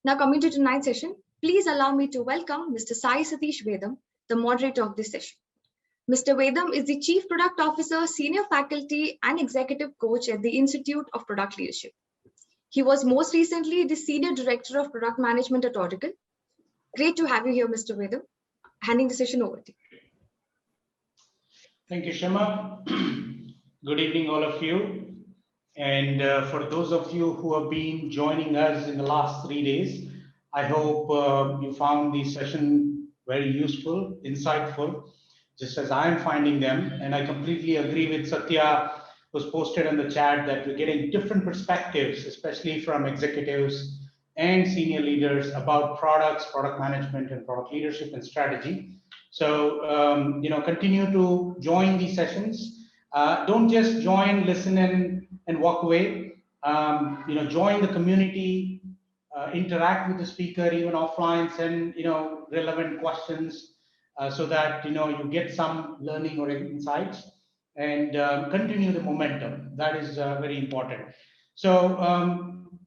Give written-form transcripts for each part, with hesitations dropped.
Now coming to tonight's session, please allow me to welcome Mr. Sai Satish Vedam, the moderator of this session. Mr. Vedam is the Chief Product Officer, Senior Faculty and Executive Coach at the Institute of Product Leadership. He was most recently the Senior Director of Product Management at Oracle. Great to have you here, Mr. Vedam. Handing the session over to you. Thank you, Shema. Good evening, all of you. And for those of you who have been joining us in the last 3 days, I hope you found the session very useful, insightful, just as I'm finding them. And I completely agree with Satya, who's posted in the chat, that we're getting different perspectives, especially from executives and senior leaders about products, product management, and product leadership and strategy. So, continue to join these sessions. Don't just join, listen in, and walk away. Join the community, interact with the speaker, even offline, send relevant questions so that you get some learning or insights, and continue the momentum. That is very important. So,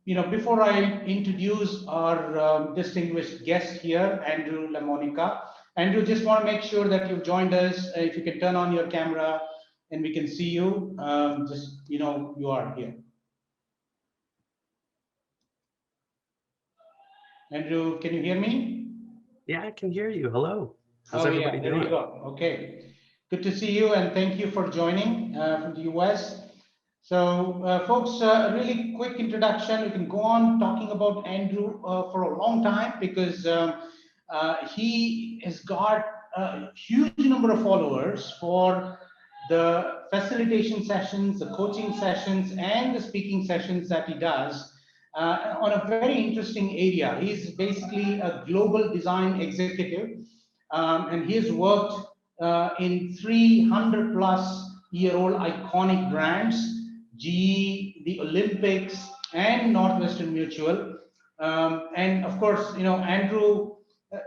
before I introduce our distinguished guest here, Andrew LaMonica. Andrew, just want to make sure that you've joined us. If you can turn on your camera and we can see you, you are here. Andrew, can you hear me? Yeah, I can hear you. Hello. How's everybody doing? There you go. Okay. Good to see you, and thank you for joining from the US. So, folks, a really quick introduction. We can go on talking about Andrew for a long time because he has got a huge number of followers for the facilitation sessions, the coaching sessions, and the speaking sessions that he does on a very interesting area. He's basically a global design executive, and he has worked in 300-plus-year-old iconic brands, GE, the Olympics, and Northwestern Mutual. And of course, Andrew,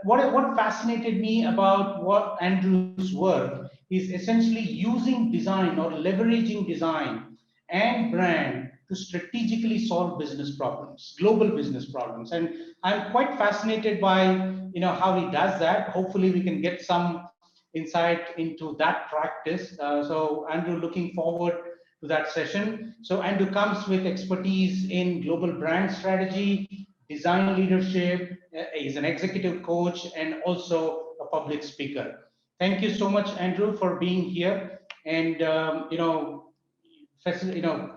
what fascinated me about Andrew's work is essentially using design or leveraging design and brand to strategically solve business problems, global business problems. And I'm quite fascinated by how he does that. Hopefully we can get some insight into that practice. So Andrew, looking forward to that session. So Andrew comes with expertise in global brand strategy, design leadership. He's an executive coach and also a public speaker. Thank you so much, Andrew, for being here and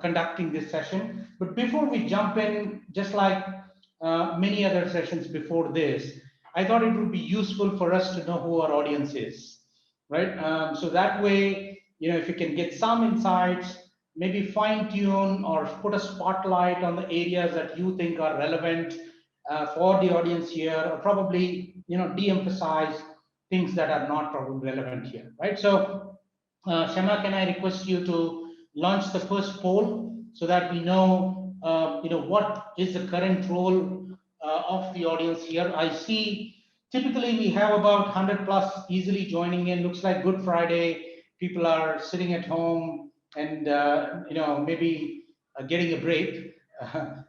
conducting this session. But before we jump in, just like many other sessions before this, I thought it would be useful for us to know who our audience is, right? So that way, if you can get some insights, maybe fine tune or put a spotlight on the areas that you think are relevant for the audience here, or probably de-emphasize things that are not probably relevant here, right? So Shema, can I request you to launch the first poll so that we know what is the current role of the audience here. I see typically we have about 100 plus easily joining in. Looks like Good Friday, people are sitting at home and maybe getting a break.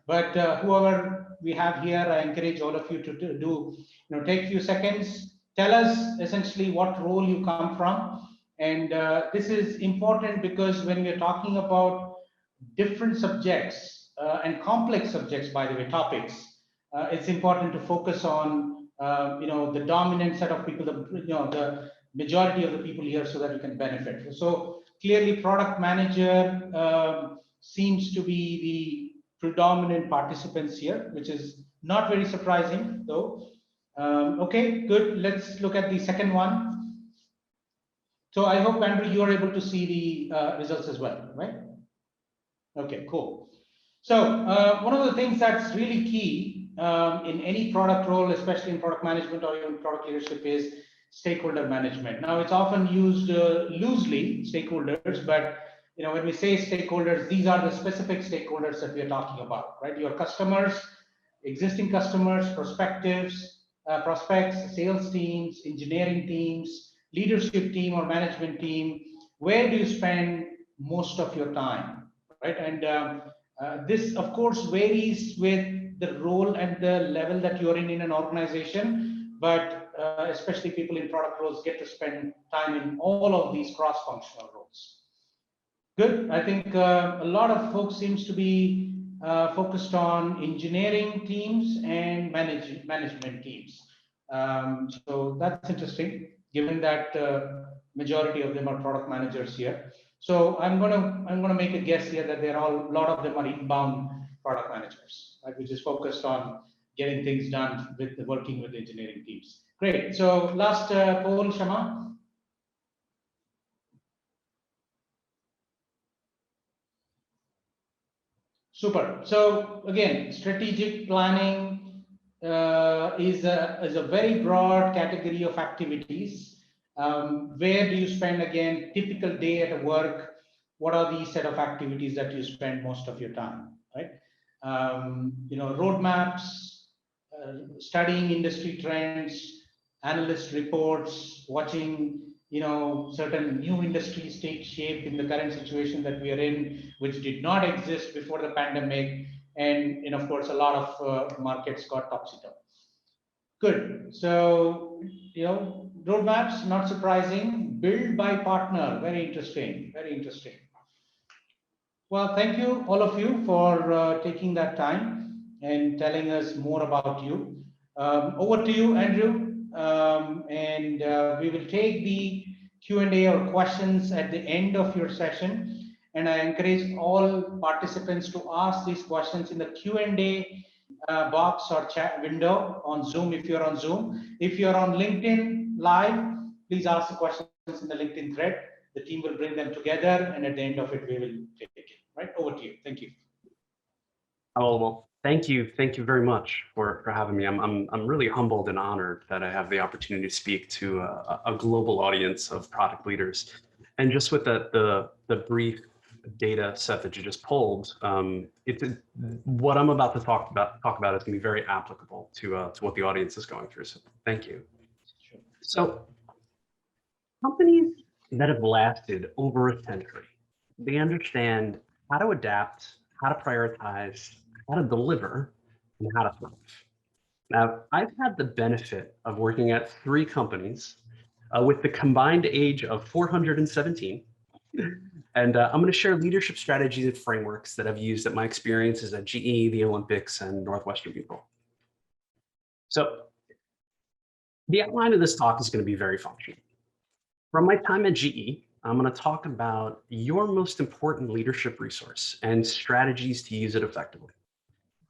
But whoever we have here, I encourage all of you to do take a few seconds, tell us essentially what role you come from. And this is important because when we're talking about different subjects and complex subjects, by the way, topics, it's important to focus on the dominant set of people, the majority of the people here, so that you can benefit. So clearly, product manager seems to be the predominant participants here, which is not very surprising, though. Okay, good. Let's look at the second one. So I hope, Andrew, you are able to see the results as well, right? Okay, cool. So one of the things that's really key in any product role, especially in product management or even product leadership, is stakeholder management. Now, it's often used loosely, stakeholders, but when we say stakeholders, these are the specific stakeholders that we are talking about, right? Your customers, existing customers, prospects, sales teams, engineering teams, leadership team or management team. Where do you spend most of your time, right? And this, of course, varies with the role and the level that you're in an organization, but especially people in product roles get to spend time in all of these cross-functional roles. Good. I think a lot of folks seems to be focused on engineering teams and management teams. So that's interesting, given that majority of them are product managers here. So I'm gonna make a guess here that a lot of them are inbound product managers, right, which is focused on getting things done with working with engineering teams. Great. So last poll, Shama. Super. So again, strategic planning is a very broad category of activities. Where do you spend, again, typical day at work? What are these set of activities that you spend most of your time, right? Roadmaps, studying industry trends, analyst reports, watching certain new industries take shape in the current situation that we are in, which did not exist before the pandemic, and of course a lot of markets got topsy-turvy. Good. So roadmaps, not surprising. Build by partner, very interesting, very interesting. Well, thank you all of you for taking that time and telling us more about you. Over to you, Andrew. And we will take the Q&A or questions at the end of your session. And I encourage all participants to ask these questions in the Q&A box or chat window on Zoom if you're on Zoom. If you're on LinkedIn Live, please ask the questions in the LinkedIn thread. The team will bring them together, and at the end of it, we will take it. Right, over to you. Thank you. Oh, well, thank you very much for having me. I'm really humbled and honored that I have the opportunity to speak to a global audience of product leaders. And just with the brief data set that you just pulled, what I'm about to talk about is going to be very applicable to what the audience is going through. So thank you. Sure. So companies that have lasted over a century, they understand how to adapt, how to prioritize, how to deliver, and how to thrive. Now, I've had the benefit of working at 3 companies with the combined age of 417. And I'm going to share leadership strategies and frameworks that I've used at my experiences at GE, the Olympics, and Northwestern Mutual. So the outline of this talk is going to be very functional. From my time at GE, I'm going to talk about your most important leadership resource and strategies to use it effectively.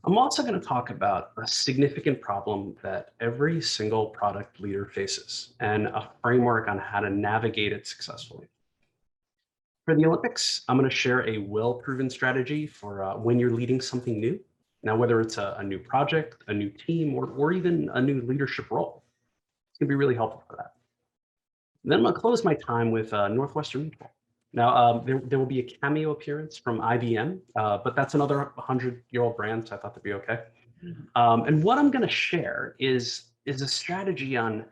I'm also going to talk about a significant problem that every single product leader faces and a framework on how to navigate it successfully. For the Olympics, I'm going to share a well-proven strategy for when you're leading something new. Now, whether it's a new project, a new team, or even a new leadership role, it's going to be really helpful for that. And then I'm going to close my time with Northwestern Mutual. Now, there will be a cameo appearance from IBM, but that's another 100-year-old brand, so I thought that'd be okay. And what I'm going to share is a strategy on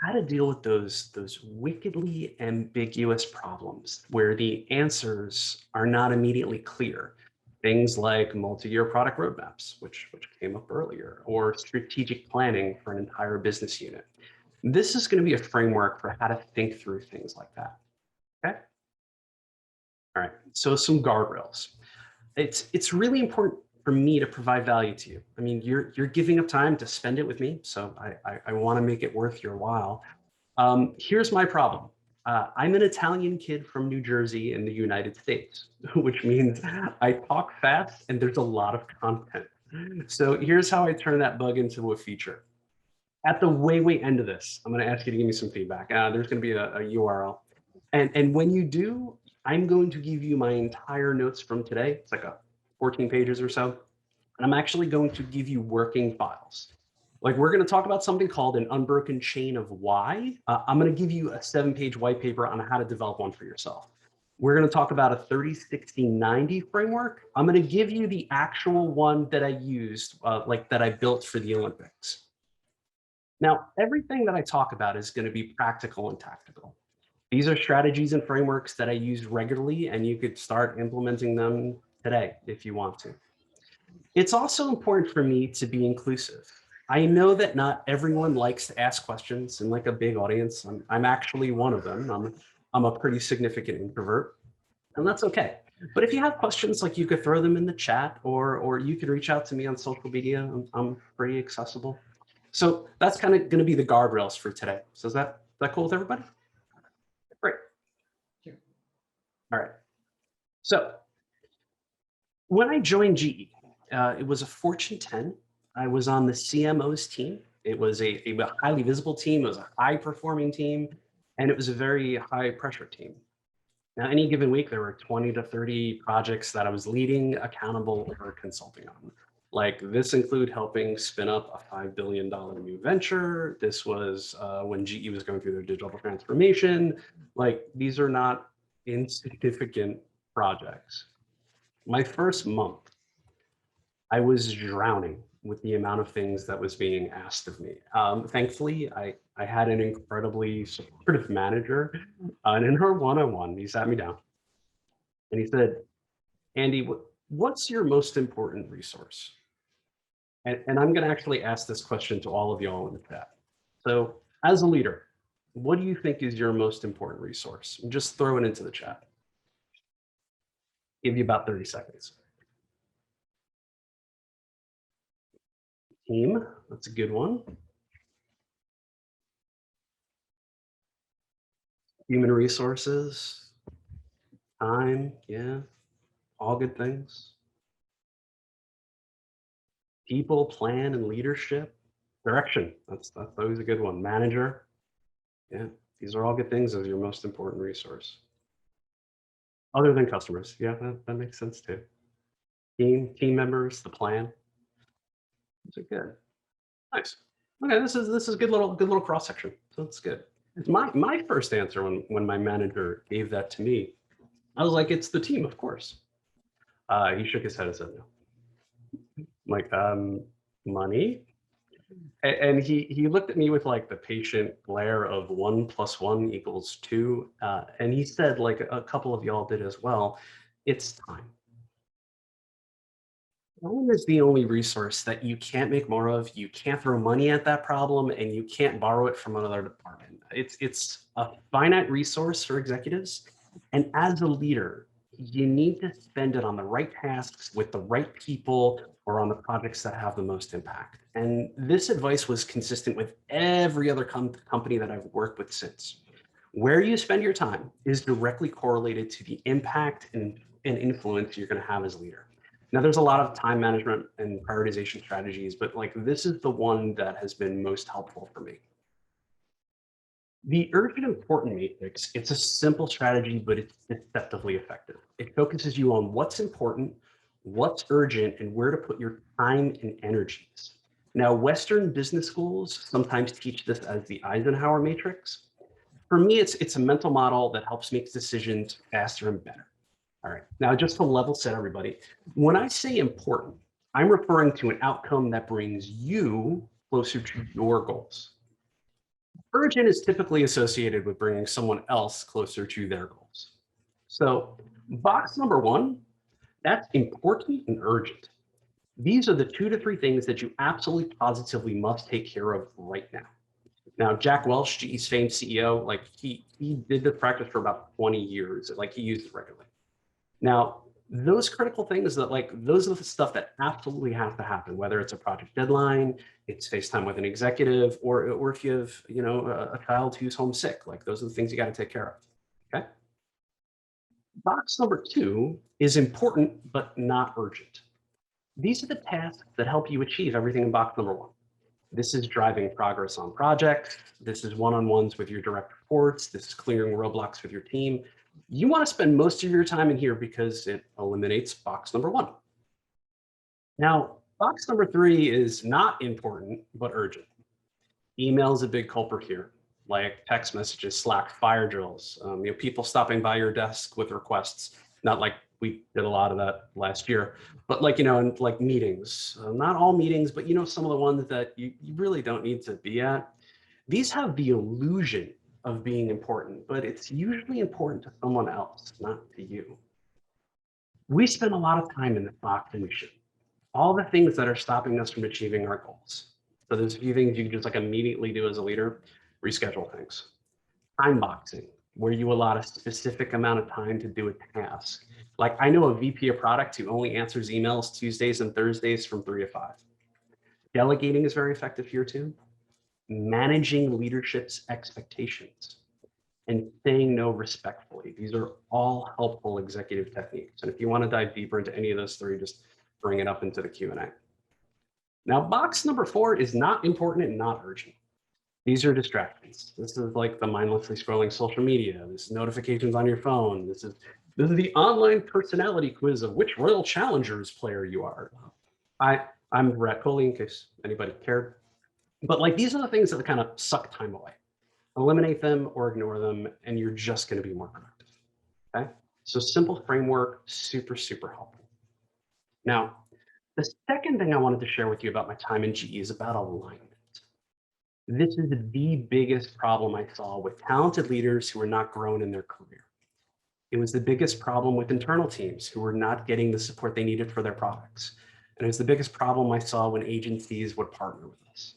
how to deal with those wickedly ambiguous problems where the answers are not immediately clear. Things like multi-year product roadmaps, which came up earlier, or strategic planning for an entire business unit. This is going to be a framework for how to think through things like that. Okay. All right. So some guardrails. It's really important for me to provide value to you. I mean, you're giving up time to spend it with me, so I want to make it worth your while. Here's my problem. I'm an Italian kid from New Jersey in the United States, which means I talk fast and there's a lot of content. So here's how I turn that bug into a feature. At the way end of this, I'm going to ask you to give me some feedback. There's going to be a URL. And when you do, I'm going to give you my entire notes from today. It's like 14 pages or so. And I'm actually going to give you working files. Like, we're going to talk about something called an unbroken chain of why. I'm going to give you a 7-page white paper on how to develop one for yourself. We're going to talk about a 30-60-90 framework. I'm going to give you the actual one that I used, that I built for the Olympics. Now, everything that I talk about is going to be practical and tactical. These are strategies and frameworks that I use regularly, and you could start implementing them today if you want to. It's also important for me to be inclusive. I know that not everyone likes to ask questions in like a big audience. I'm actually one of them. I'm a pretty significant introvert, and that's okay. But if you have questions, like you could throw them in the chat, or you could reach out to me on social media. I'm pretty accessible. So that's kind of going to be the guardrails for today. So is that cool with everybody? Great. All right. So when I joined GE, it was a Fortune 10. I was on the CMO's team. It was a highly visible team. It was a high performing team, and it was a very high pressure team. Now, any given week, there were 20 to 30 projects that I was leading, accountable, or consulting on. Like this include helping spin up a $5 billion new venture. This was when GE was going through their digital transformation. Like these are not insignificant projects. My first month, I was drowning with the amount of things that was being asked of me. Thankfully, I had an incredibly supportive manager, and in her one-on-one, he sat me down and he said, Andy, what's your most important resource? And I'm going to actually ask this question to all of y'all in the chat. So as a leader, what do you think is your most important resource? And just throw it into the chat. Give you about 30 seconds. Team, that's a good one. Human resources, time, yeah, all good things. People, plan, and leadership. Direction, that's always a good one. Manager, yeah, these are all good things as your most important resource. Other than customers, yeah, that makes sense too. Team members, the plan. These are good. Nice. Okay, this is good little cross section. So that's good. My first answer when my manager gave that to me, I was like, it's the team, of course. He shook his head and said no. I'm like, money. And he looked at me with like the patient glare of 1 + 1 = 2. And he said, like a couple of y'all did as well, it's time. Time is the only resource that you can't make more of. You can't throw money at that problem, and you can't borrow it from another department. It's a finite resource for executives. And as a leader, you need to spend it on the right tasks with the right people or on the projects that have the most impact. And this advice was consistent with every other company that I've worked with since. Where you spend your time is directly correlated to the impact and influence you're going to have as a leader. Now, there's a lot of time management and prioritization strategies, but like this is the one that has been most helpful for me. The urgent important matrix, it's a simple strategy, but it's deceptively effective. It focuses you on what's important, what's urgent, and where to put your time and energies. Now, Western business schools sometimes teach this as the Eisenhower matrix. For me, it's a mental model that helps make decisions faster and better. All right, now just to level set everybody, when I say important, I'm referring to an outcome that brings you closer to your goals. Urgent is typically associated with bringing someone else closer to their goals. So box number 1, that's important and urgent. These are the 2 to 3 things that you absolutely positively must take care of right now. Now, Jack Welch, GE's famed CEO, like he did this practice for about 20 years. Like he used it regularly. Now, those critical things that those are the stuff that absolutely have to happen, whether it's a project deadline, it's FaceTime with an executive, or if you have, a child who's homesick, like those are the things you got to take care of. Okay. Box number 2 is important, but not urgent. These are the tasks that help you achieve everything in box number 1. This is driving progress on projects. This is one-on-ones with your direct reports. This is clearing roadblocks with your team. You want to spend most of your time in here because it eliminates box number 1. Now, box number 3 is not important, but urgent. Email is a big culprit here, like text messages, Slack, fire drills, people stopping by your desk with requests. Not like we did a lot of that last year, but and like meetings, not all meetings, but some of the ones that you really don't need to be at. These have the illusion of being important, but it's usually important to someone else, not to you. We spend a lot of time in the box and we should. all the things that are stopping us from achieving our goals. So there's a few things you can just like immediately do as a leader. Reschedule things. Time boxing, where you allot a specific amount of time to do a task. Like I know a VP of product who only answers emails Tuesdays and Thursdays from 3 to 5. Delegating is very effective here too. Managing leadership's expectations and saying no respectfully. These are all helpful executive techniques. And if you want to dive deeper into any of those three, just bring it up into the Q&A. Now, box number 4 is not important and not urgent. These are distractions. This is like the mindlessly scrolling social media. This is notifications on your phone. This is the online personality quiz of which Royal Challengers player you are. I'm Brett Coley, in case anybody cared. But like these are the things that kind of suck time away. Eliminate them or ignore them, and you're just going to be more productive. Okay. So simple framework, super, super helpful. Now, the second thing I wanted to share with you about my time in GE is about alignment. This is the biggest problem I saw with talented leaders who were not growing in their career. It was the biggest problem with internal teams who were not getting the support they needed for their products. And it was the biggest problem I saw when agencies would partner with us.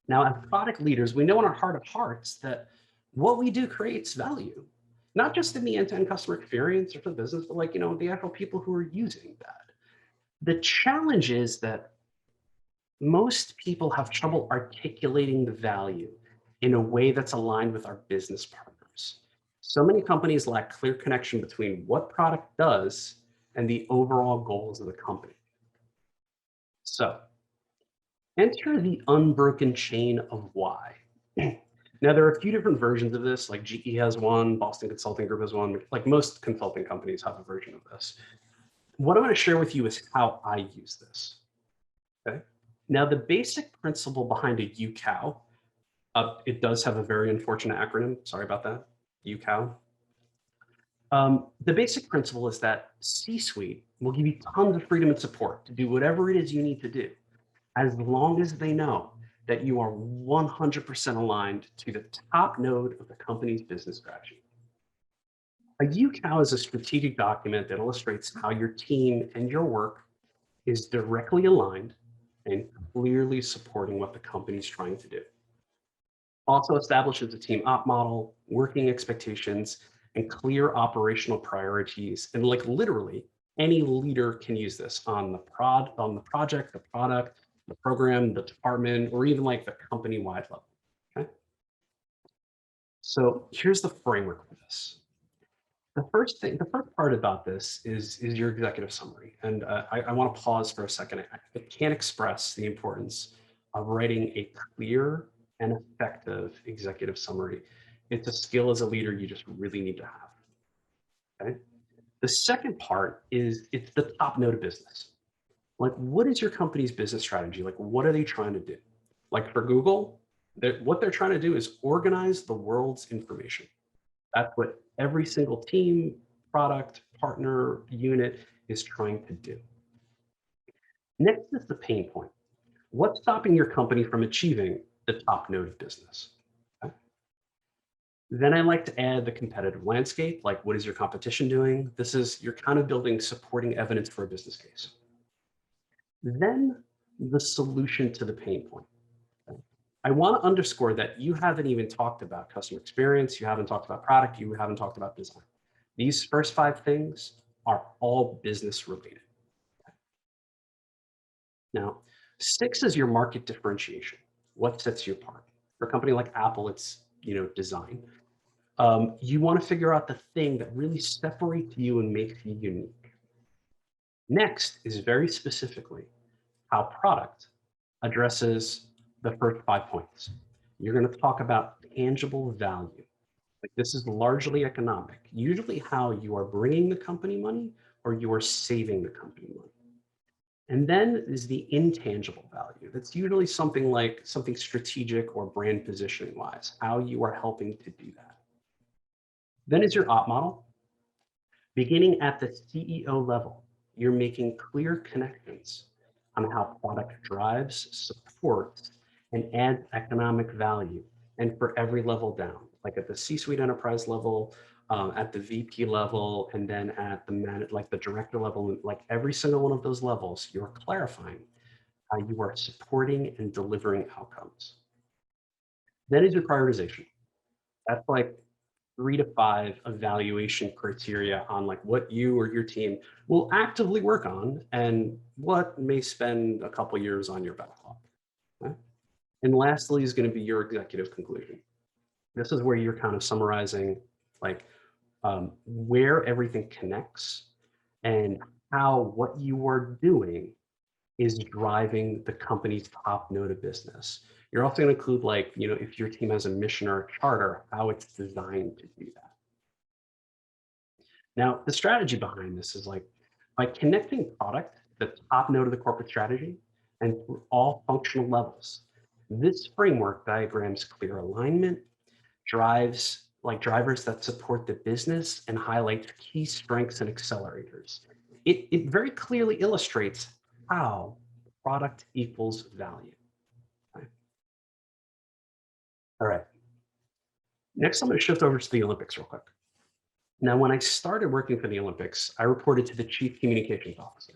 Now, as product leaders, we know in our heart of hearts that what we do creates value, not just in the end-to-end customer experience or for the business, but like, the actual people who are using that. The challenge is that most people have trouble articulating the value in a way that's aligned with our business partners. So many companies lack clear connection between what product does and the overall goals of the company. So, enter the unbroken chain of why. Now, there are a few different versions of this, like GE has one, Boston Consulting Group has one, like most consulting companies have a version of this. What I'm going to share with you is how I use this. Okay. Now, the basic principle behind a UCOW, it does have a very unfortunate acronym. Sorry about that, UCOW. The basic principle is that C-suite will give you tons of freedom and support to do whatever it is you need to do, as long as they know that you are 100% aligned to the top node of the company's business strategy. A UCOW is a strategic document that illustrates how your team and your work is directly aligned and clearly supporting what the company's trying to do. Also establishes a team op model, working expectations, and clear operational priorities. And like literally, any leader can use this on the project, the product, the program, the department, or even like the company-wide level. Okay. So here's the framework for this. The first part about this is your executive summary. And I want to pause for a second. I can't express the importance of writing a clear and effective executive summary. It's a skill as a leader you just really need to have. Okay. The second part is it's the top node of business. Like, what is your company's business strategy? Like, what are they trying to do? Like for Google, what they're trying to do is organize the world's information. That's what every single team, product, partner, unit is trying to do. Next is the pain point. What's stopping your company from achieving the top node of business? Okay. Then I like to add the competitive landscape, like what is your competition doing? This is, you're kind of building supporting evidence for a business case. Then the solution to the pain point. I want to underscore that you haven't even talked about customer experience, you haven't talked about product, you haven't talked about design. These first 5 things are all business related. Now, 6 is your market differentiation. What sets you apart? For a company like Apple, it's design. You want to figure out the thing that really separates you and makes you unique. Next is very specifically how product addresses the first 5 points. You're going to talk about tangible value. Like this is largely economic, usually how you are bringing the company money or you are saving the company money. And then is the intangible value. That's usually something like something strategic or brand positioning wise, how you are helping to do that. Then is your op model. Beginning at the CEO level, you're making clear connections on how product drives, supports, and adds economic value, and for every level down, like at the C-suite enterprise level, at the VP level, and then at the director level, like every single one of those levels, you're clarifying how you are supporting and delivering outcomes. Then is your prioritization. That's like 3 to 5 evaluation criteria on like what you or your team will actively work on and what may spend a couple years on your backlog. Okay? And lastly is going to be your executive conclusion. This is where you're kind of summarizing like where everything connects and how what you are doing is driving the company's top note of business. You're also going to include like, if your team has a mission or a charter, how it's designed to do that. Now, the strategy behind this is like by connecting product to the top note of the corporate strategy and through all functional levels. This framework diagrams clear alignment, drivers that support the business, and highlights key strengths and accelerators. It very clearly illustrates how product equals value. Okay. All right. Next, I'm going to shift over to the Olympics real quick. Now, when I started working for the Olympics, I reported to the Chief Communications Officer.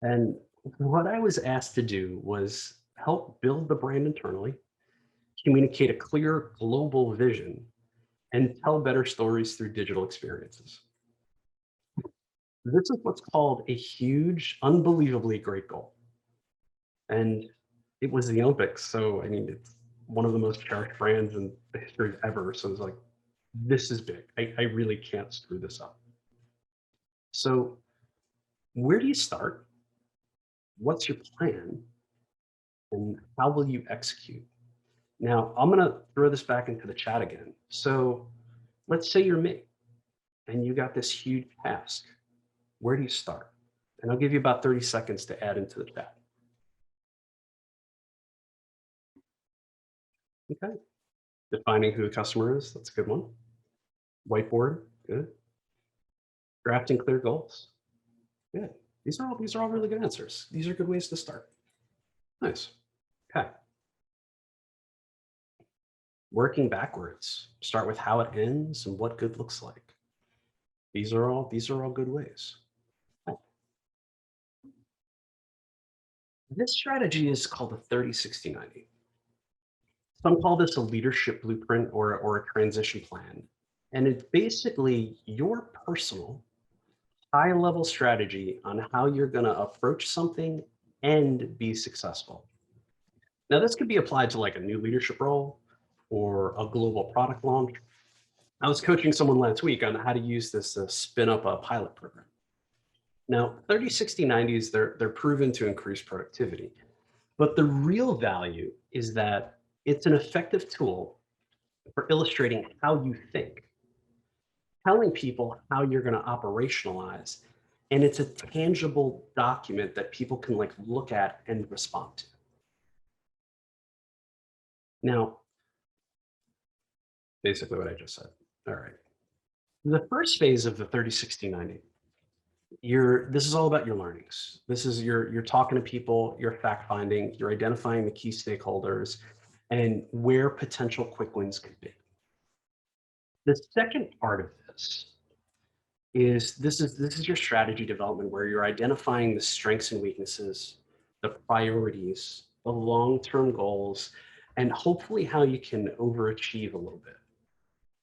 And what I was asked to do was help build the brand internally, communicate a clear global vision, and tell better stories through digital experiences. This is what's called a huge, unbelievably great goal. And it was the Olympics. So, I mean, it's one of the most cherished brands in the history ever. So it's like, this is big. I really can't screw this up. So where do you start? What's your plan? And how will you execute? Now, I'm going to throw this back into the chat again. So let's say you're me and you got this huge task. Where do you start? And I'll give you about 30 seconds to add into the chat. Okay. Defining who the customer is, that's a good one. Whiteboard, good. Drafting clear goals, good. These are all really good answers. These are good ways to start. Nice. Okay. Working backwards. Start with how it ends and what good looks like. These are all good ways. Okay. This strategy is called the 30-60-90. Some call this a leadership blueprint or a transition plan. And it's basically your personal high-level strategy on how you're going to approach something and be successful. Now, this could be applied to like a new leadership role or a global product launch. I was coaching someone last week on how to use this to spin up a pilot program. Now, 30-60-90s, they're proven to increase productivity. But the real value is that it's an effective tool for illustrating how you think, telling people how you're going to operationalize, and it's a tangible document that people can like look at and respond to. Now, basically what I just said. All right. The first phase of the 30-60-90, this is all about your learnings. This is you're talking to people, you're fact finding, you're identifying the key stakeholders and where potential quick wins could be. The second part of this is your strategy development, where you're identifying the strengths and weaknesses, the priorities, the long-term goals, and hopefully how you can overachieve a little bit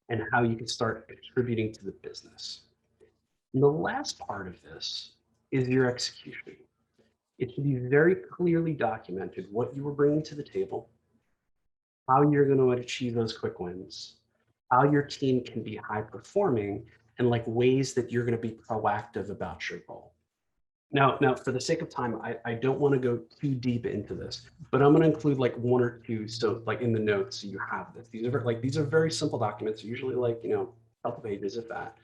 and how you can start contributing to the business. And the last part of this is your execution. It should be very clearly documented what you were bringing to the table, how you're going to achieve those quick wins, how your team can be high performing, and like ways that you're going to be proactive about your goal. Now, for the sake of time, I don't want to go too deep into this, but I'm going to include like one or two, so like in the notes, so you have this. These are very simple documents, usually like, a couple pages if that,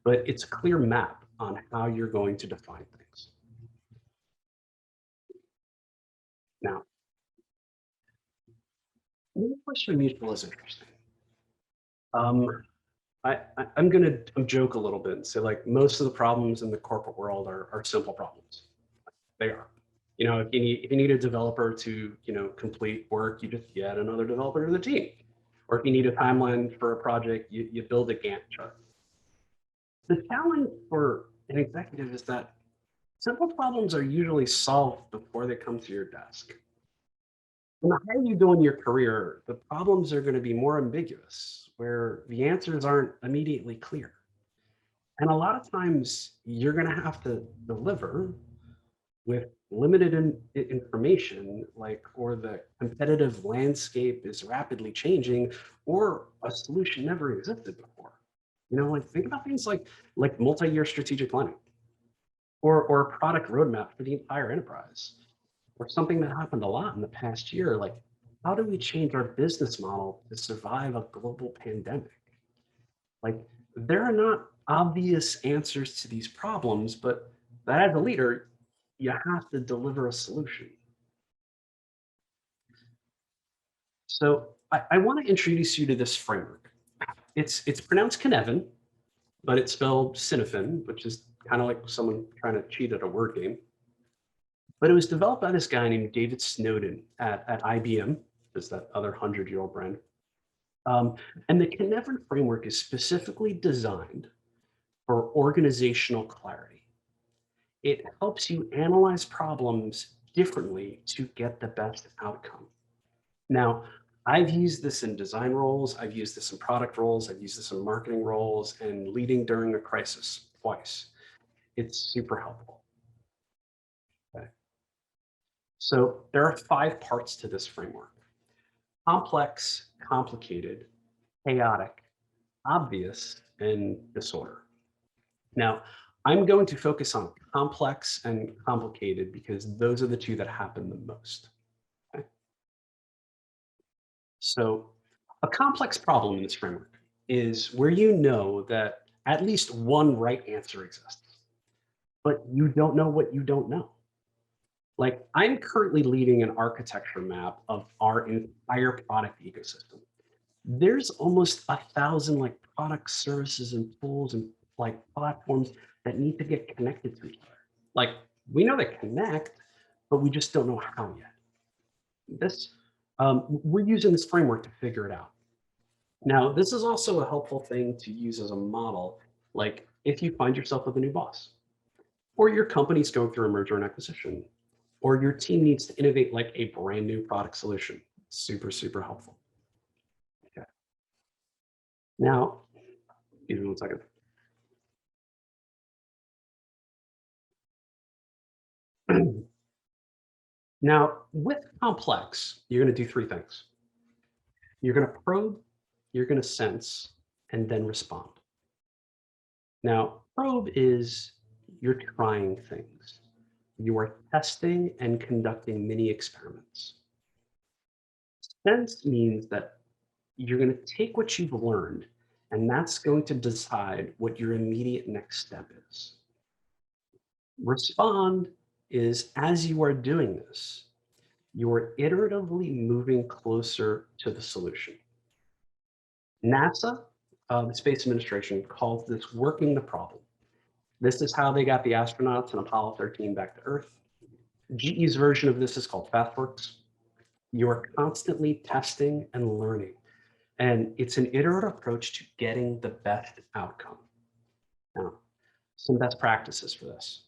but it's a clear map on how you're going to define things. Now, the question mutual is interesting. I'm going to joke a little bit and say like most of the problems in the corporate world are simple problems. They are. If you need a developer to complete work, you just add another developer to the team. Or if you need a timeline for a project, you build a Gantt chart. The challenge for an executive is that simple problems are usually solved before they come to your desk. And the higher you go in your career, the problems are going to be more ambiguous, where the answers aren't immediately clear. And a lot of times you're going to have to deliver with limited information, like, or the competitive landscape is rapidly changing, or a solution never existed before. You know, like think about things like multi-year strategic planning, or a product roadmap for the entire enterprise, or something that happened a lot in the past year, like how do we change our business model to survive a global pandemic? Like there are not obvious answers to these problems, but as a leader, you have to deliver a solution. So I want to introduce you to this framework. It's pronounced CYNEFIN, but it's spelled CYNEFIN, which is kind of like someone trying to cheat at a word game. But it was developed by this guy named David Snowden at IBM, is that other 100-year-old brand. And the CYNEFIN framework is specifically designed for organizational clarity. It helps you analyze problems differently to get the best outcome. Now, I've used this in design roles, I've used this in product roles, I've used this in marketing roles, and leading during a crisis twice. It's super helpful. Okay. So there are 5 parts to this framework: complex, complicated, chaotic, obvious, and disorder. Now, I'm going to focus on complex and complicated because those are the 2 that happen the most. Okay? So a complex problem in this framework is where you know that at least one right answer exists, but you don't know what you don't know. Like I'm currently leading an architecture map of our entire product ecosystem. There's almost 1,000 like products, services, and tools and like platforms that need to get connected to each other. Like we know they connect, but we just don't know how yet. We're using this framework to figure it out. Now, this is also a helpful thing to use as a model, like if you find yourself with a new boss, or your company's going through a merger and acquisition, or your team needs to innovate like a brand new product solution. Super, super helpful. Okay. Now, give me 1 second. Now, with complex, you're going to do 3 things. You're going to probe, you're going to sense, and then respond. Now, probe is you're trying things. You are testing and conducting mini experiments. Sense means that you're going to take what you've learned, and that's going to decide what your immediate next step is. Respond is as you are doing this, you are iteratively moving closer to the solution. NASA, the Space Administration, calls this working the problem. This is how they got the astronauts in Apollo 13 back to Earth. GE's version of this is called FastWorks. You are constantly testing and learning, and it's an iterative approach to getting the best outcome. Now, some best practices for this,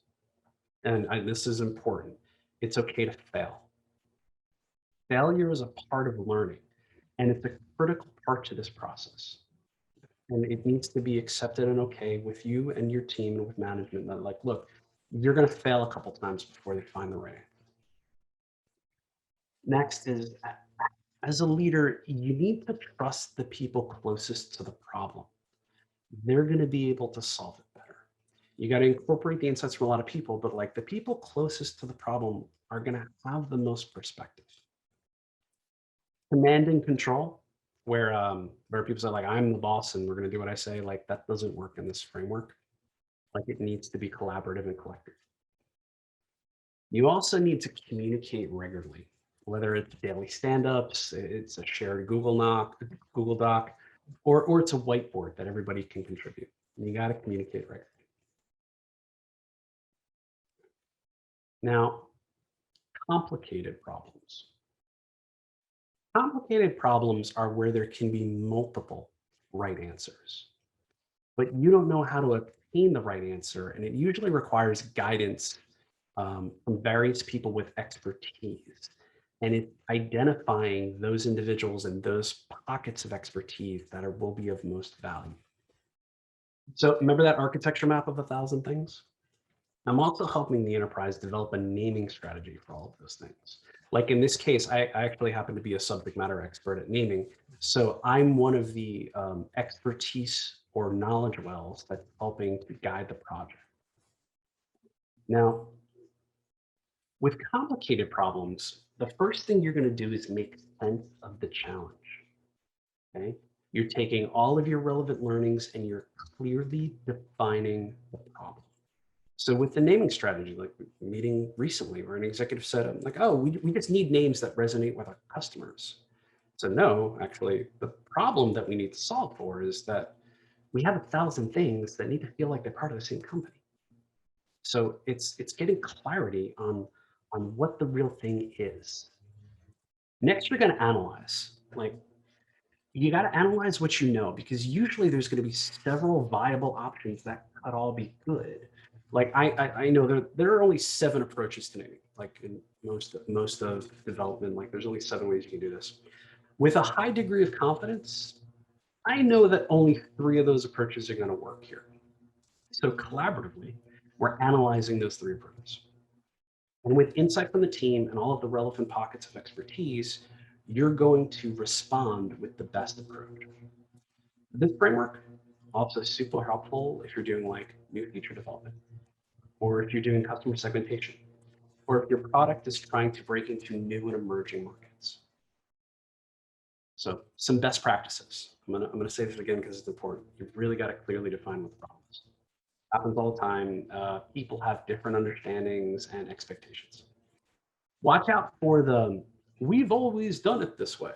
and this is important. It's okay to fail. Failure is a part of learning, and it's a critical part to this process. And it needs to be accepted and okay with you and your team and with management that like, look, you're going to fail a couple times before they find the right answer. Next is, as a leader, you need to trust the people closest to the problem. They're going to be able to solve it better. You got to incorporate the insights from a lot of people, but like the people closest to the problem are going to have the most perspective. Command and control, where people say like, I'm the boss and we're going to do what I say, like that doesn't work in this framework. Like it needs to be collaborative and collective. You also need to communicate regularly, whether it's daily stand-ups, it's a shared Google Doc, or it's a whiteboard that everybody can contribute. You got to communicate regularly. Now, complicated problems. Complicated problems are where there can be multiple right answers, but you don't know how to obtain the right answer, and it usually requires guidance from various people with expertise. And it's identifying those individuals and those pockets of expertise that will be of most value. So remember that architecture map of 1,000 things? I'm also helping the enterprise develop a naming strategy for all of those things. Like in this case, I actually happen to be a subject matter expert at naming. So I'm one of the expertise or knowledge wells that's helping to guide the project. Now, with complicated problems, the first thing you're going to do is make sense of the challenge. Okay? You're taking all of your relevant learnings and you're clearly defining the problem. So with the naming strategy, like meeting recently where an executive said, like, oh, we just need names that resonate with our customers. So no, actually, the problem that we need to solve for is that we have 1,000 things that need to feel like they're part of the same company. So it's getting clarity on what the real thing is. Next, you're going to analyze. Like, you got to analyze what you know, because usually there's going to be several viable options that could all be good. Like I know there are only 7 approaches to naming. Like in most of development, like there's only 7 ways you can do this. With a high degree of confidence, I know that only 3 of those approaches are going to work here. So collaboratively, we're analyzing those 3 approaches. And with insight from the team and all of the relevant pockets of expertise, you're going to respond with the best approach. This framework also super helpful if you're doing like new feature development, or if you're doing customer segmentation, or if your product is trying to break into new and emerging markets. So some best practices. I'm gonna say this again because it's important. You've really got to clearly define what the problem is. Happens all the time. People have different understandings and expectations. Watch out for the "we've always done it this way."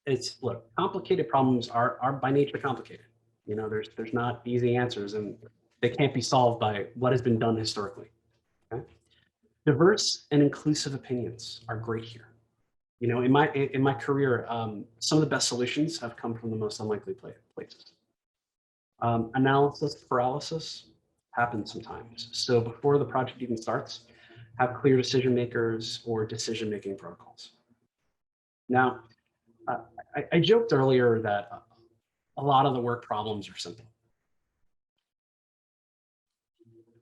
It's, look, complicated problems are by nature complicated. You know, there's not easy answers, and they can't be solved by what has been done historically. Okay? Diverse and inclusive opinions are great here. You know, in my career, some of the best solutions have come from the most unlikely places. Analysis paralysis happens sometimes. So before the project even starts, have clear decision makers or decision-making protocols. Now, I joked earlier that a lot of the work problems are simple.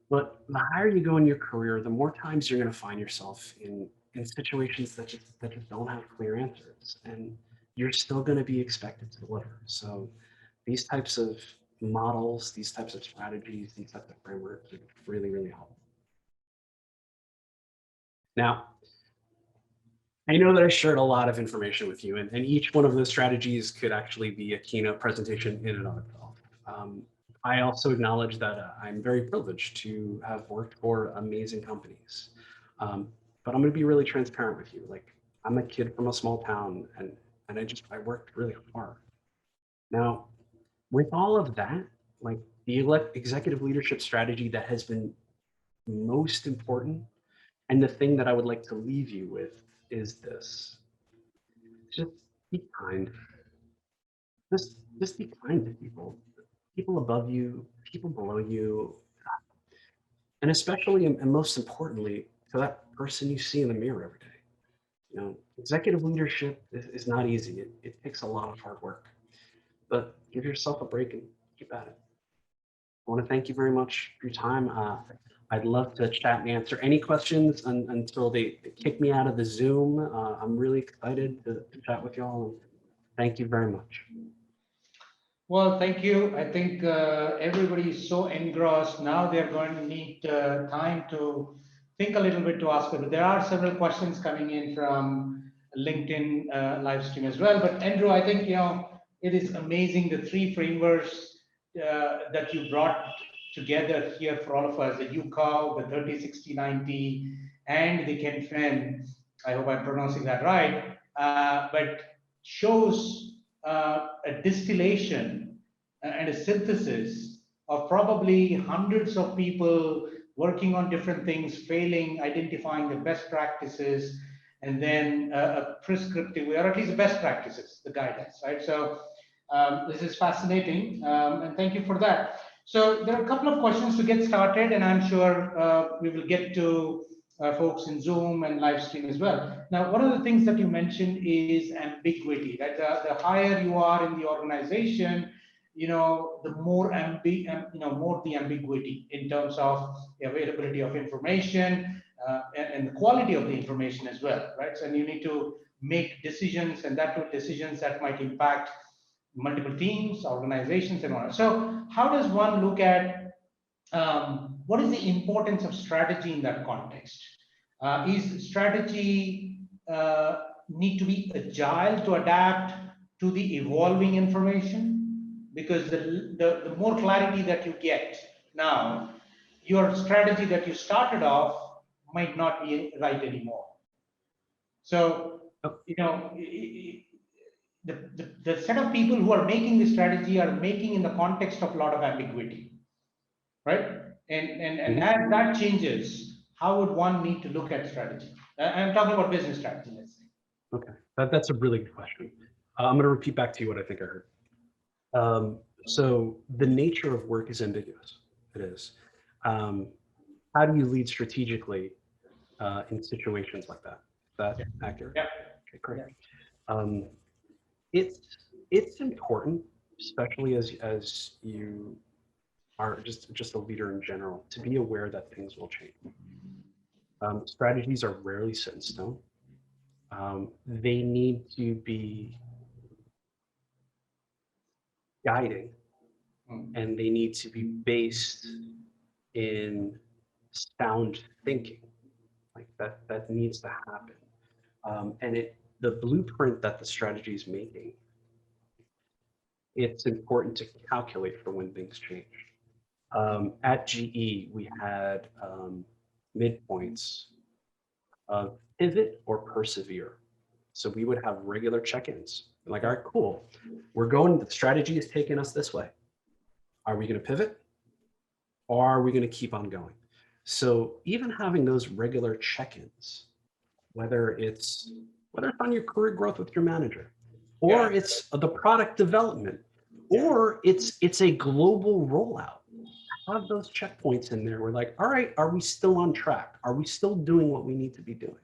But the higher you go in your career, the more times you're going to find yourself in situations that just don't have clear answers, and you're still going to be expected to deliver. So these types of models, these types of strategies, these types of frameworks are really, really helpful. Now, I know that I shared a lot of information with you, and each one of those strategies could actually be a keynote presentation in and of itself. I also acknowledge that I'm very privileged to have worked for amazing companies. But I'm going to be really transparent with you. Like, I'm a kid from a small town, and I worked really hard. Now, with all of that, like the executive leadership strategy that has been most important, and the thing that I would like to leave you with is this: just be kind. Just be kind to people above you, people below you, and especially and most importantly, to that person you see in the mirror every day. You know, executive leadership is not easy. It takes a lot of hard work, but give yourself a break and keep at it. I want to thank you very much for your time. I'd love to chat and answer any questions until they kick me out of the Zoom. I'm really excited to chat with y'all. Thank you very much. Well, thank you. I think everybody is so engrossed now. They're going to need time to think a little bit to ask it. There are several questions coming in from LinkedIn live stream as well. But Andrew, I think, you know, it is amazing the 3 frameworks that you brought together here for all of us: the UCOW, the 30, 60, 90, and the CYNEFIN. I hope I'm pronouncing that right. But shows a distillation and a synthesis of probably hundreds of people working on different things, failing, identifying the best practices, and then a prescriptive, or at least the best practices, the guidance, right? So this is fascinating, and thank you for that. So there are a couple of questions to get started, and I'm sure we will get to folks in Zoom and live stream as well. Now, one of the things that you mentioned is ambiguity, right? The higher you are in the organization, the more more the ambiguity in terms of the availability of information and the quality of the information as well, right? So you need to make decisions, and that decisions that might impact multiple teams, organizations, and all. So how does one look at what is the importance of strategy in that context? Is strategy need to be agile to adapt to the evolving information? Because the more clarity that you get now, your strategy that you started off might not be right anymore. So, the set of people who are making the strategy are making in the context of a lot of ambiguity, right? And as that changes, how would one need to look at strategy? I'm talking about business strategy, let's say. Okay, that's a really good question. I'm going to repeat back to you what I think I heard. So the nature of work is ambiguous. It is. How do you lead strategically in situations like that? Is that accurate? Yeah. Okay, great. It's important, especially as you are just a leader in general, to be aware that things will change. Strategies are rarely set in stone. They need to be guiding, and they need to be based in sound thinking. Like that needs to happen. And the blueprint that the strategy is making, it's important to calculate for when things change. At GE, we had midpoints of pivot or persevere. So we would have regular check-ins. Like, all right, cool. The strategy is taking us this way. Are we going to pivot? Or are we going to keep on going? So even having those regular check-ins, whether it's on your career growth with your manager, or it's the product development, or it's a global rollout, have those checkpoints in there. We're like, all right, are we still on track? Are we still doing what we need to be doing?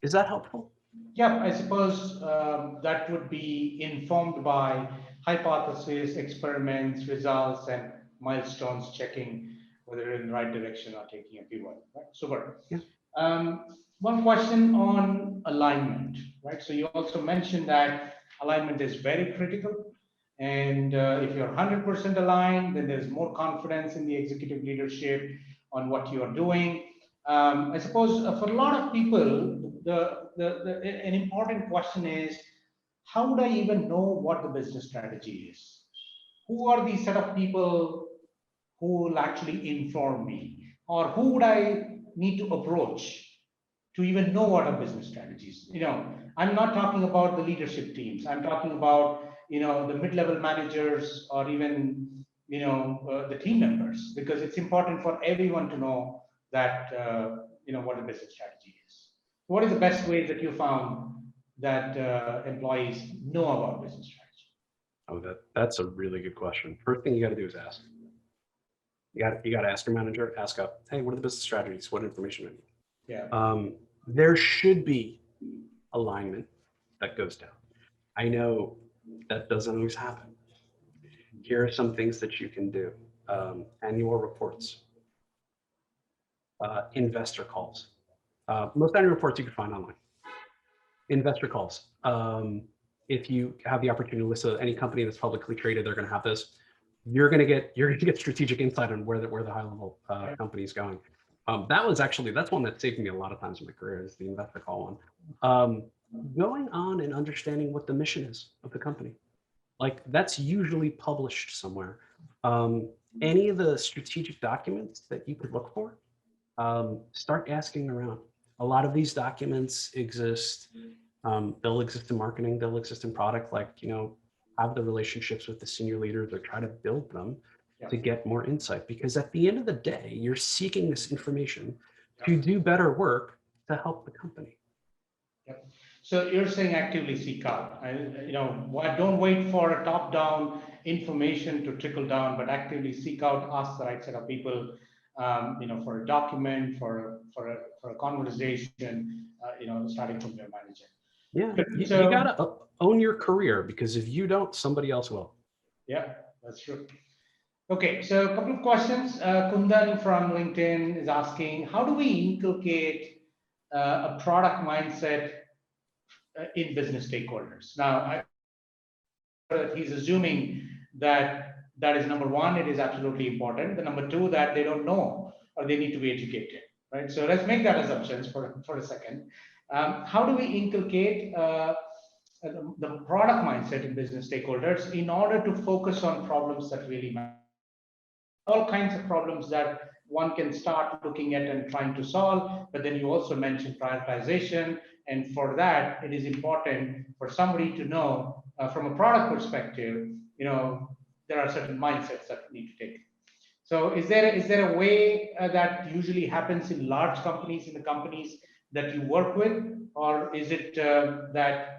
Is that helpful? Yeah, I suppose that would be informed by hypothesis, experiments, results, and milestones checking whether you're in the right direction or taking a pivot. Right? Super. Yeah. One question on alignment, right? So you also mentioned that alignment is very critical. And if you're 100% aligned, then there's more confidence in the executive leadership on what you are doing. I suppose for a lot of people, an important question is, how would I even know what the business strategy is? Who are these set of people who will actually inform me? Or who would I need to approach to even know what a business strategy is? I'm not talking about the leadership teams. I'm talking about the mid-level managers, or even the team members, because it's important for everyone to know that what a business strategy is. What is the best way that you found that employees know about business strategy? Oh, that's a really good question. First thing you got to do is ask. You got to ask your manager. Ask up. Hey, what are the business strategies? What information do I need? Yeah. There should be alignment that goes down. I know that doesn't always happen. Here are some things that you can do. Annual reports, investor calls. Most annual reports you can find online. Investor calls. If you have the opportunity to listen to any company that's publicly traded, they're going to have this. You're going to get strategic insight on where the high level company is going. That's one that saved me a lot of times in my career, is the investor call one. Going on and understanding what the mission is of the company. Like, that's usually published somewhere. Any of the strategic documents that you could look for, start asking around. A lot of these documents exist. They'll exist in marketing, they'll exist in product, have the relationships with the senior leaders or try to build them to get more insight. Because at the end of the day, you're seeking this information to do better work to help the company. Yep. So you're saying actively seek out. Don't wait for a top-down information to trickle down, but actively seek out, ask the right set of people, for a document, for a conversation, starting from your manager. Yeah, So, you gotta own your career, because if you don't, somebody else will. yeah, that's true. Okay, so a couple of questions. Kundan from LinkedIn is asking, how do we inculcate a product mindset in business stakeholders? Now, he's assuming that that is number one, it is absolutely important. The number two, that they don't know or they need to be educated, right? So let's make that assumptions for a second. How do we inculcate the product mindset in business stakeholders in order to focus on problems that really matter? All kinds of problems that one can start looking at and trying to solve, but then you also mentioned prioritization, and for that it is important for somebody to know from a product perspective, there are certain mindsets that need to take. So is there a way that usually happens in large companies, in the companies that you work with, or is it that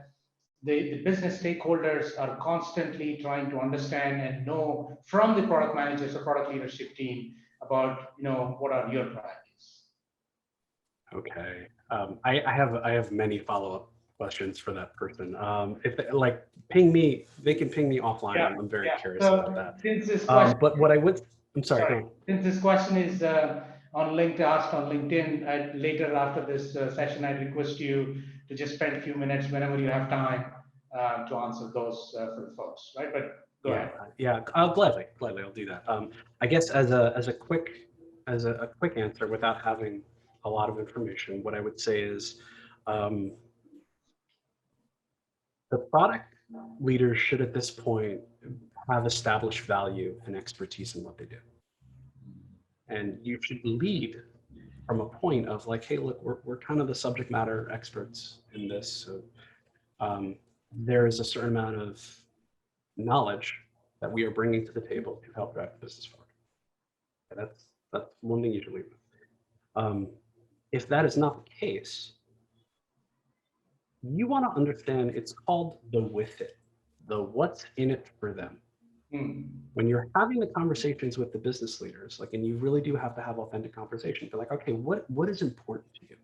the business stakeholders are constantly trying to understand and know from the product managers or product leadership team about, what are your priorities? Okay, I have many follow-up questions for that person. If they, like, they can ping me offline. Yeah, I'm very curious so about that. since this question, But what I would, I'm sorry, go on. Since this question is on LinkedIn, asked on LinkedIn, later after this session, I request you to just spend a few minutes whenever you have time to answer those for the folks, right? But go ahead. Yeah, I'll gladly I'll do that. I guess as a quick answer without having a lot of information, what I would say is the product leaders should at this point have established value and expertise in what they do. And you should lead from a point of like, hey, look, we're kind of the subject matter experts in this. So there is a certain amount of knowledge that we are bringing to the table to help drive the business forward. Okay, that's one thing you should lead with. If that is not the case, you want to understand, it's called the with it, the what's in it for them. When you're having the conversations with the business leaders, like, and you really do have to have authentic conversations, they're like, okay, what is important to you?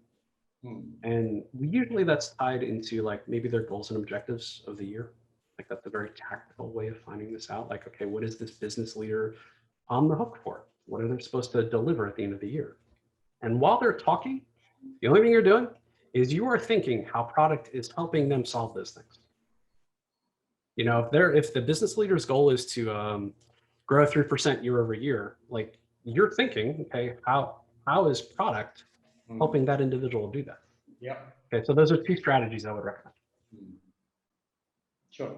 And usually that's tied into like maybe their goals and objectives of the year. Like that's a very tactical way of finding this out. Like, okay, what is this business leader on the hook for? What are they supposed to deliver at the end of the year? And while they're talking, the only thing you're doing is you are thinking how product is helping them solve those things. If the business leader's goal is to grow 3% year over year, like you're thinking, okay, how is product helping that individual do that? Yeah. Okay, so those are two strategies I would recommend. Sure.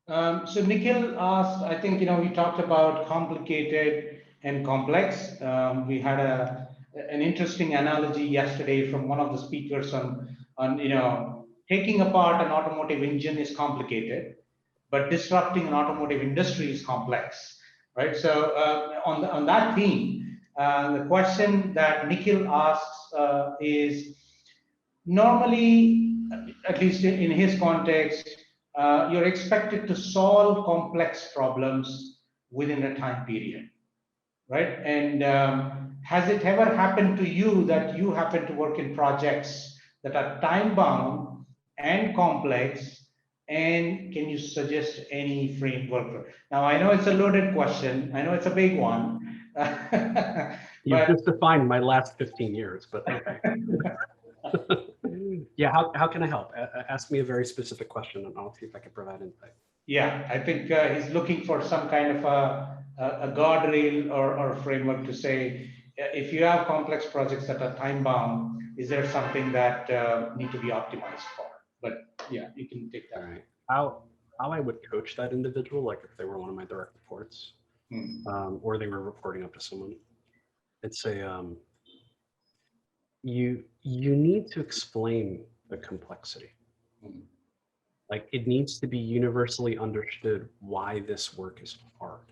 So Nikhil asked, I think, we talked about complicated and complex. We had an interesting analogy yesterday from one of the speakers on taking apart an automotive engine is complicated, but disrupting an automotive industry is complex, right? So on that theme, the question that Nikhil asks is, normally, at least in his context, you're expected to solve complex problems within a time period, right? And has it ever happened to you that you happen to work in projects that are time bound and complex? And can you suggest any framework? Now, I know it's a loaded question. I know it's a big one. You've just defined my last 15 years, but okay. Yeah, how can I help? Ask me a very specific question and I'll see if I can provide insight. Yeah, I think he's looking for some kind of a guardrail or framework to say, if you have complex projects that are time bound, is there something that need to be optimized for? But yeah, you can take that. All right. How I would coach that individual, like if they were one of my direct reports, or they were reporting up to someone, I'd say you need to explain the complexity. Like it needs to be universally understood why this work is hard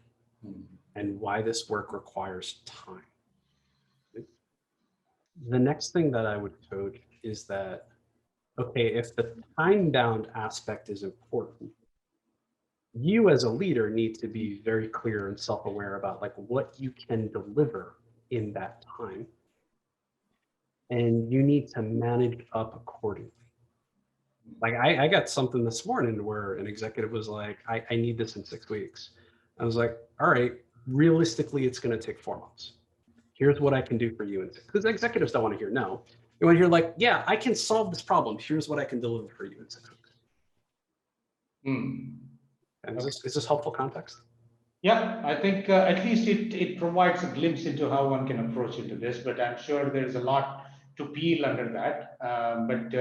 and why this work requires time. The next thing that I would coach is that okay, if the time-bound aspect is important, you as a leader need to be very clear and self-aware about like what you can deliver in that time. And you need to manage up accordingly. Like I got something this morning where an executive was like, I need this in 6 weeks. I was like, all right, realistically, it's going to take 4 months. Here's what I can do for you in 6, because executives don't want to hear no. They want to hear like, yeah, I can solve this problem. Here's what I can deliver for you in 6 weeks. And is this helpful context? Yeah, I think at least it provides a glimpse into how one can approach into this, but I'm sure there's a lot to peel under that, but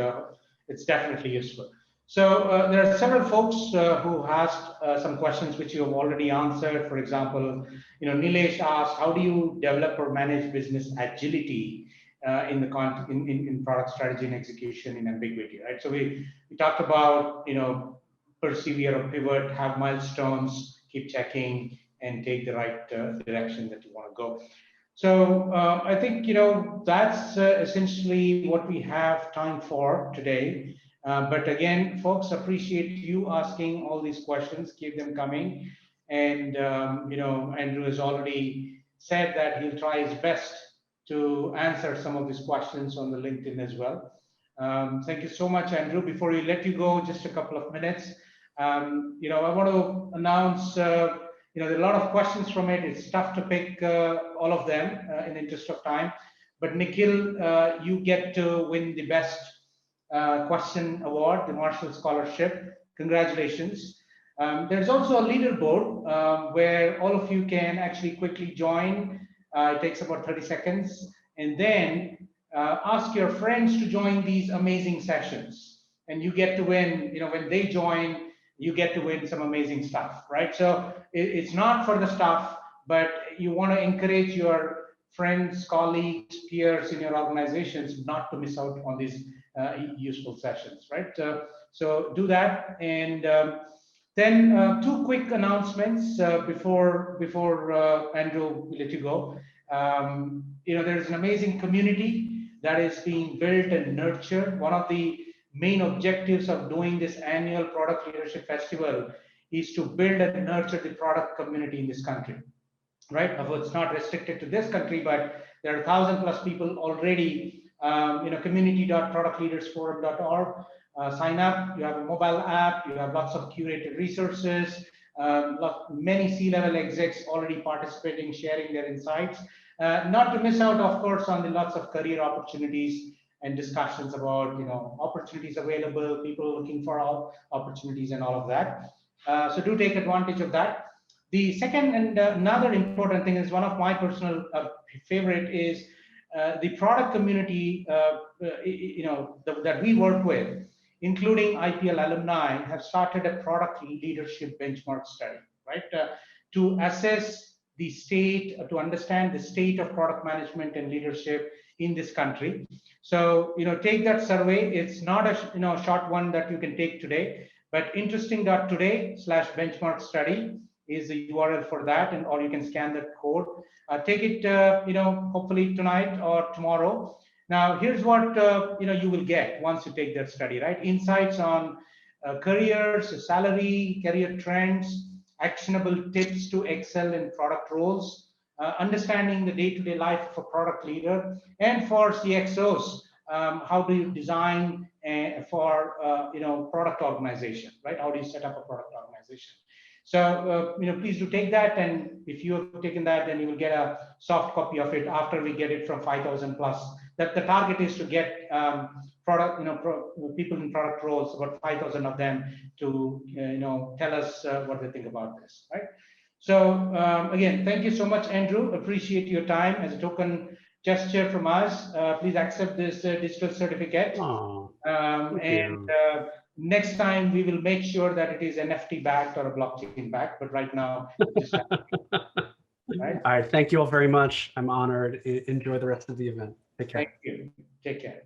it's definitely useful. So there are several folks who asked some questions which you have already answered. For example, Nilesh asked, how do you develop or manage business agility in product strategy and execution in ambiguity, right? So we talked about, persevere or pivot, have milestones, keep checking, and take the right direction that you want to go. So I think that's essentially what we have time for today. But again, folks, appreciate you asking all these questions. Keep them coming. And Andrew has already said that he'll try his best to answer some of these questions on the LinkedIn as well. Thank you so much, Andrew. Before we let you go, just a couple of minutes. I want to announce. There are a lot of questions from it. It's tough to pick all of them in the interest of time. But Nikhil, you get to win the best question award, the Marshall Scholarship. Congratulations. There's also a leaderboard where all of you can actually quickly join. It takes about 30 seconds. And then ask your friends to join these amazing sessions. And you get to win, when they join, you get to win some amazing stuff, right? So it's not for the stuff, but you want to encourage your friends, colleagues, peers in your organizations not to miss out on these useful sessions, right? So do that. And then 2 quick announcements before Andrew will let you go. There's an amazing community that is being built and nurtured. One of the main objectives of doing this annual Product Leadership Festival is to build and nurture the product community in this country, right? It's not restricted to this country, but there are 1,000+ people already. Community.productleadersforum.org. Sign up. You have a mobile app. You have lots of curated resources. Many C-level execs already participating, sharing their insights. Not to miss out, of course, on the lots of career opportunities and discussions about opportunities available, people looking for opportunities and all of that. So do take advantage of that. The second and another important thing is one of my personal favorite is the product community that we work with, including IPL alumni, have started a product leadership benchmark study, right? To assess the state, to understand the state of product management and leadership in this country. So, take that survey. It's not a short one that you can take today, but interesting.today/benchmark study is the URL for that, and or you can scan that code. Take it, hopefully tonight or tomorrow. Now, here's what you will get once you take that study, right? Insights on careers, salary, career trends, actionable tips to excel in product roles, understanding the day-to-day life of a product leader, and for CXOs, how do you design for product organization, right? How do you set up a product organization? So please do take that, and if you have taken that, then you will get a soft copy of it after we get it from 5,000+. That the target is to get people in product roles, about 5,000 of them, to tell us what they think about this, right? So again, thank you so much, Andrew. Appreciate your time. As a token gesture from us, please accept this digital certificate. Next time we will make sure that it is NFT backed or a blockchain backed, but right now, just right? All right. Thank you all very much. I'm honored. Enjoy the rest of the event. Take care. Thank you. Take care.